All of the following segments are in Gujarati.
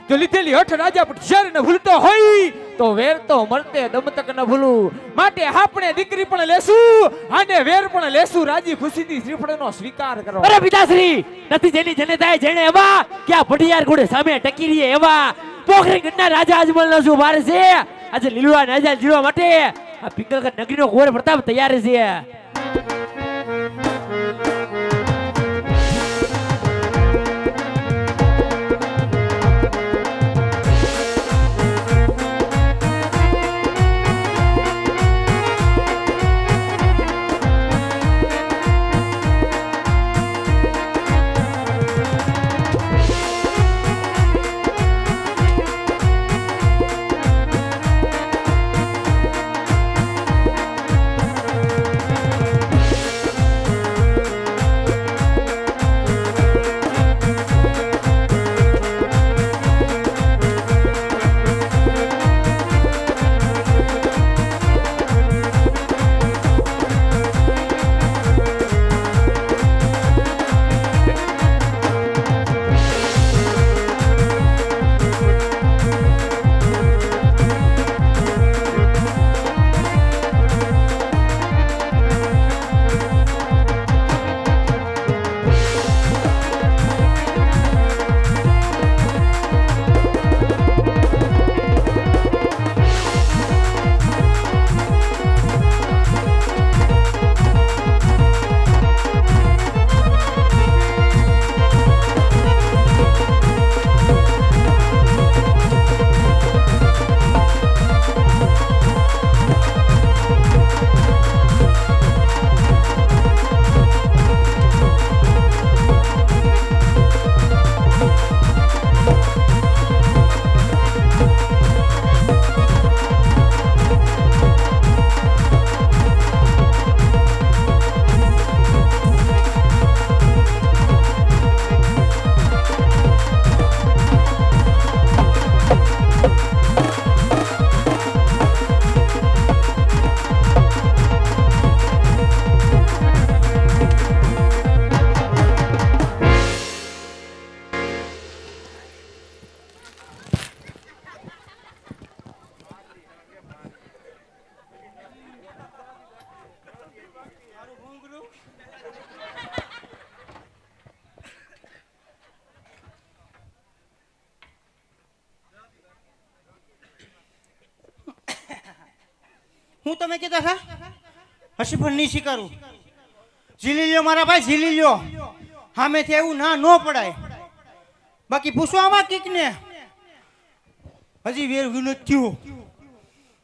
જો લીધેલી હઠ રાજા પટશર ને ભૂલતો હોય તો વેર તો મરતે દમ તક ન ભૂલું. માટે આપણે દીકરી પણ લેશું અને વેર પણ લેશું. રાજી ખુશીથી શ્રીફળનો સ્વીકાર કરો. અરે પિતાશ્રી, નથી જેની જનતાએ જેણે એવા કે આ ભટિયાર ઘોડે સામે ટકી રહીએ એવા પોખરી ગઢના રાજા અજમલનો શું વાર છે? આજે લીલવા રાજા જીરવા માટે આ પિંગલગઢ નગરીનો ઘોર પ્રતાપ તૈયાર છે. હું તમે કહેતા હતા હસી પણ નહીં સ્વીકારું. ઝીલી લ્યો મારા ભાઈ, ઝીલી લ્યો. સામેથી એવું ના ન પડાય. બાકી પૂછો આમાં કીક ને હજી વેર વિનોદ થયું.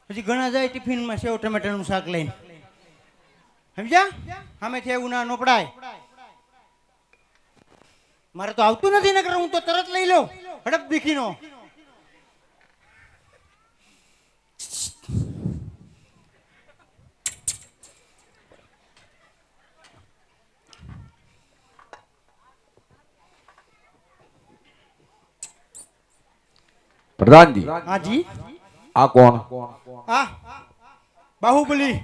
હજી ઘણા જાય ટિફિનમાં સેવ ટમેટાનું શાક લઈને. સમજ્યા? સામેથી એવું ના ન પડાય. મારે તો આવતું નથી ને, હું તો તરત લઈ લઉં હડપ દીખીનો. પ્રધાનજી, હા જી. આ કોણ? આ બાહુબલી.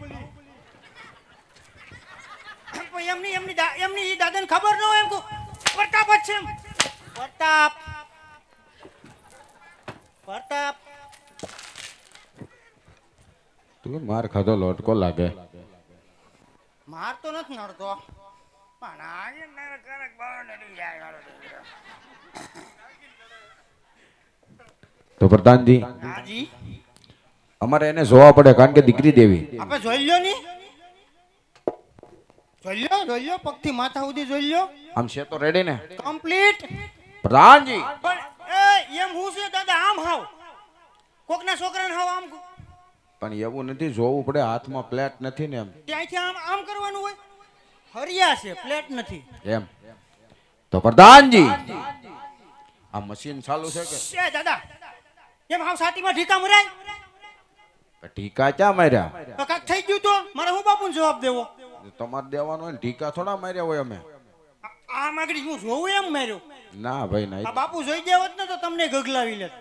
એમની દાદાને ખબર ન હોય એમ તો પ્રતાપ જ છે. પ્રતાપ પ્રતાપ તું માર ખાધો લોટકો લાગે. માર તો નથી નડતો પણ આજે નરક બહુ નડી જાય મારો દીકરો. તો પ્રધાનજી, હાજી અમારે એને જોવા પડે કારણ કે દીકરી દેવી. આપણે જોઈ લ્યો ની, જોઈ લ્યો પગથી માથા સુધી જોઈ લ્યો. આમ છે તો રેડી ને? કમ્પ્લીટ. પ્રધાનજી, પણ એમ હું છે દાદા, આમ હાવ કોકના છોકરાને હાવ આમ. પણ એવું નથી, જોવું પડે. હાથમાં પ્લેટ નથી ને એમ. ત્યાંથી આમ આમ કરવાનું હોય. હરિયા છે, પ્લેટ નથી એમ. તો પ્રધાનજી, આ મશીન ચાલુ છે કે દાદા? એમ હાવ છાતીમાં ઢીકા મરાય. ટીકા ક્યાં માર્યા? તો કાક થઈ ગયું તો મારે હું બાપુને જવાબ દેવો? તમારે દેવાનો હોય ને. ટીકા થોડા માર્યા હોય અમે. આ માગડી હું જોઉં એમ માર્યો? ના ભાઈ ના. આ બાપુ જોઈ ગયા હોત ને તો તમને ગગલાવી લેત.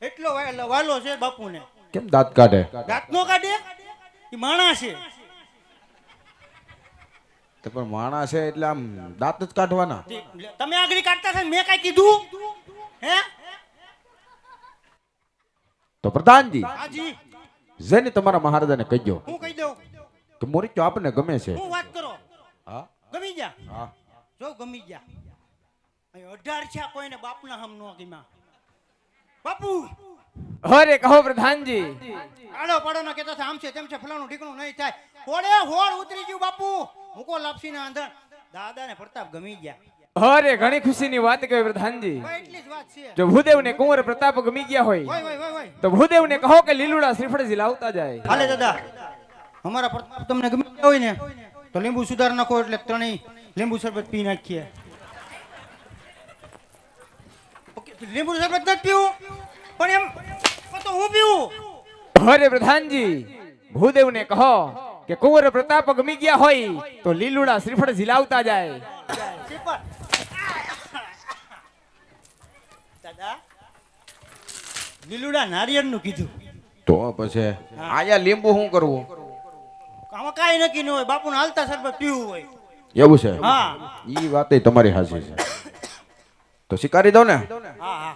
એટલો વાલો છે બાપુને. કેમ દાંત કાઢે? દાંત નો કાઢે, એ માણસ છે. તો પણ માણસ છે એટલે આમ દાંત જ કાઢવાના. તમે આગળ કાઢતા હતા ને મેં કાંઈ કીધું હે તો પ્રધાનજી હાજી જેને તમારા મહારાજાને કહેજો હું કહી દઉં કે મોરીચો આપને ગમે છે. હું વાત કરો હા ગમી જા હા જો ગમી જા અહીં 18 છે કોઈને બાપના હમ નો ગીમાં બાપુ અરે કહો પ્રધાનજી. આડો પાડો ના કહેતા આમ છે તેમ છે ફલાણું ઢીકણું નહીં થાય હોડે હોડ ઉતરી ગયું બાપુ મૂકો લાપસી ના અંદર દાદા ને પ્રતાપ ગમી ગયા અરે ઘણી ખુશીની વાત કહે પ્રધાનજી. ભાઈ એટલી જ વાત છે જો ભૂદેવને કુંવર પ્રતાપ ગમી ગયા હોય હોય તો ભૂદેવને કહો કે લીલુડા શ્રીફળજી લાવતા જાય. હાલે દાદા અમારા પ્રતાપ તમને ગમી ગયા હોય ને તો લીંબુ સુધાર નાખો એટલે ત્રણેય લીંબુ શરબત પી નાખીએ ઓકે લીંબુ શરબત નથી પીવું પણ એમ તો હું પીવું અરે પ્રધાનજી ભૂદેવને કહો કે કુંવર પ્રતાપ ગમી ગયા હોય તો લીલુડા શ્રીફળજી લાવતા જાય. શ્રીફળ. દાદા લીલુડા નારિયેળનું કીધું તો પછી આયા લીંબુ શું કરવું આમાં કાંઈ નક્કી ન હોય બાપુને હાલતા શરબત પીવું હોય એવું છે. હા ઈ વાત તમારી હાચી છે. તો સ્વીકારી દો ને. હા હા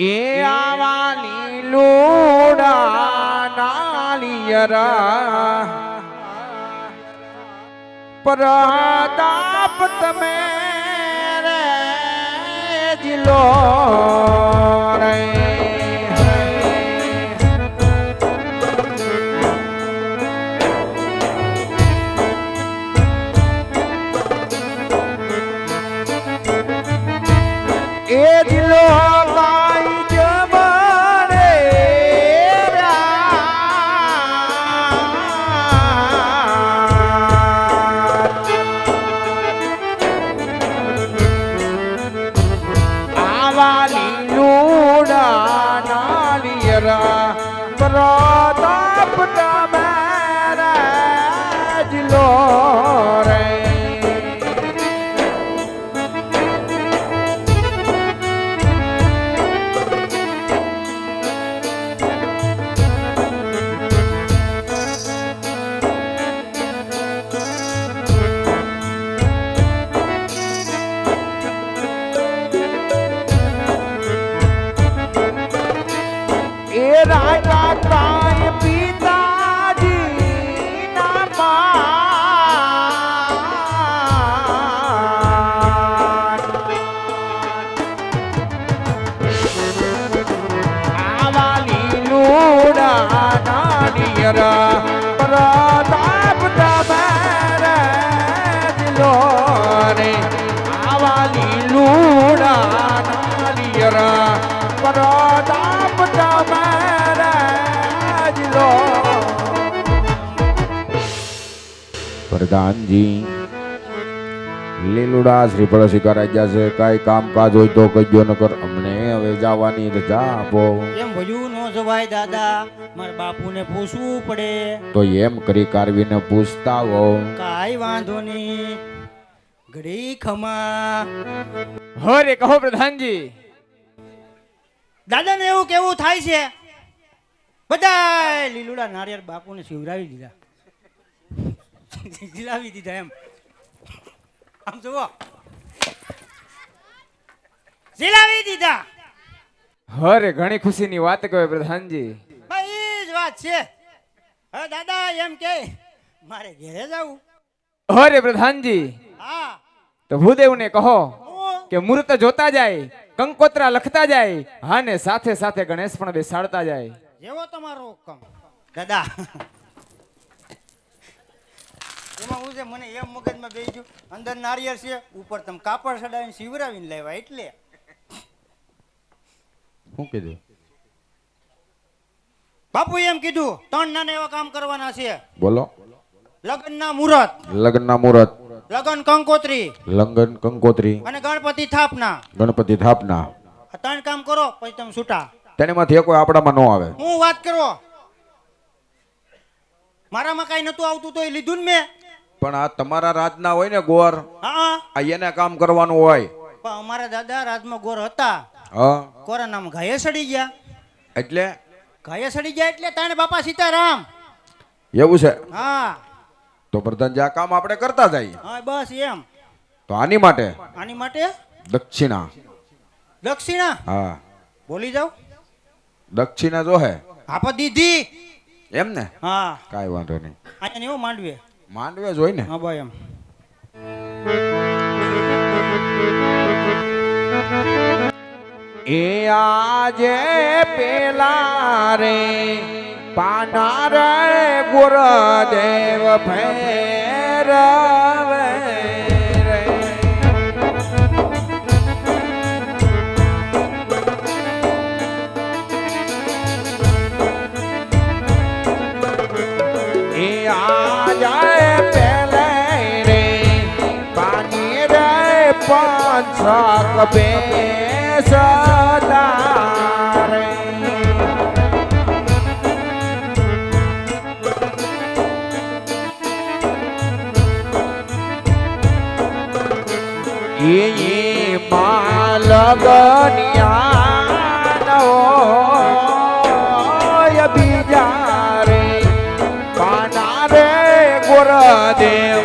એ આવા લીલુડા નાળિયેરા પ્રતાપ તમે રે જિલો રે એ જિલો કાઈ જમણે આવા લીલુડા નાળિયેરા પ્રતાપ તમારા જિલો રે એ રાજા કાય પિતાજી ના માન આવા લીલુડા નાળિયેરા પ્રતાપ તમારા જિલો રે આવા લીલુડા નાળિયેરા પ્રતાપ તમારા જિલો. પ્રધાનજી લીલુડા શ્રીફળ સ્વીકારાઈ જશે. કાંઈ કામકાજ હોય તો કહેજો નકર અમને હવે જવાની રજા આપો. એમ ભજવું ન જવાય દાદા મારા બાપુને પૂછવું પડે તો એમ કરી કારવીને પૂછતા હો. કાંઈ વાંધો નહીં ઘડી ખમા અરે કહો પ્રધાનજી. દાદાને એવું કેવું થાય છે બધા લીલુડા નારિયેળ બાપુને શિવરાવી દીધા જીલાવી દીધા એમ આમ જુઓ જીલાવી દીધા અરે ઘણી ખુશીની વાત કહે પ્રધાનજી. ભાઈ ઈ જ વાત છે હવે દાદા એમ કે મારે ઘરે જવું અરે પ્રધાનજી હા તો ભૂદેવને કહો હું કે મુહૂર્ત જોતા જાય કંકોત્રા લખતા જાય હા ને સાથે સાથે ગણેશ પણ બેસાડતા જાય. જેવો તમારો હુકમ દાદા એમાં હું છે મને એમ મગજમાં બેસી ગયું અંદર નારિયેળ છે ઉપર તમે કાપડ સડાવીને શિવરાવીને લાવ્યા એટલે શું કીધું? બાપુ એમ કીધું 3 નાના એવા કામ કરવાના છે બોલો. લગ્નના મુહૂર્ત લગ્નના મુહૂર્ત, લગ્ન કંકોત્રી લંગન કંકોત્રી, અને ગણપતિ સ્થાપના ગણપતિ સ્થાપના. આ 3 કામ કરો પછી તમે છૂટા તેણીમાંથી કોઈ આપણામાં ન આવે. હું વાત કરો મારામાં કઈ નતું આવતું તો એ લીધું ને મેં પણ આ તમારા રાજના હોય ને ગોર, હા આ એને કામ કરવાનું હોય. પણ અમારા દાદા રાજમાં ગોર હતા હા કોરોનામાં ઘાયે સડી ગયા એટલે ગાય સડી જાય એટલે તાણે બાપા સીતારામ. એવું છે હા તો પ્રધાનજી આ કામ આપણે કરતા જઈએ. હા બસ એમ. તો આની માટે આની માટે દક્ષિણા. દક્ષિણા હા બોલી જાવ. દક્ષિણા જો હે આપા દીધી. એમ ને હા કાંઈ વાંધો નહીં. અહીંયા એવું માંડવે. માંડવે જોઈ ને. હા ભાઈ એમ. એ આજે પેલા રે પાના રે ગુરુદેવ ભૈરવે રે. એ આજે પેલે રે પાની રે પાંચક બે સદારે. એ માલગનિયા બીજા રે પાના રે ગુરુદેવ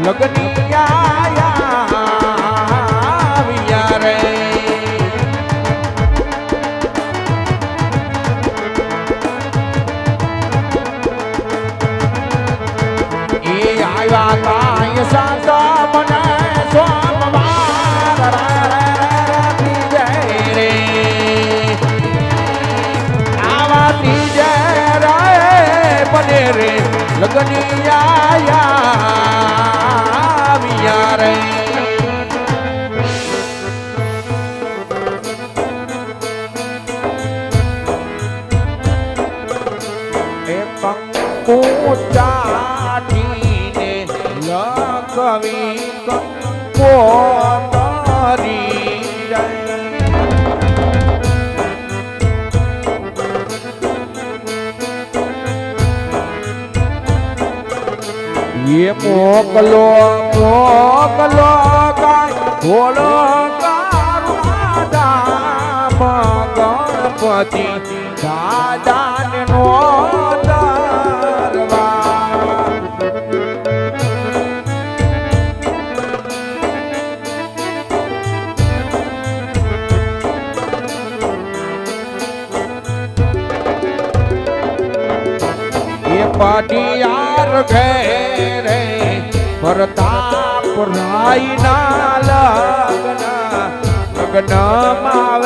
લગનિયા રે. એ આવ્યા કાય સાત મને સોમવાર રે. આવા ત્રીજે રે બને રે લગનિયા રે. એ કંકુ ચાટીને લખવી કંકોતરી રે. એ મોકલો મોકલો કાય બોલો કારુણાધામ ગણપતિ દાદાને નો દરબાર. એ પટિયાર ઘેરે પ્રતાપ રાય ના લગ્ન લગ્ન માં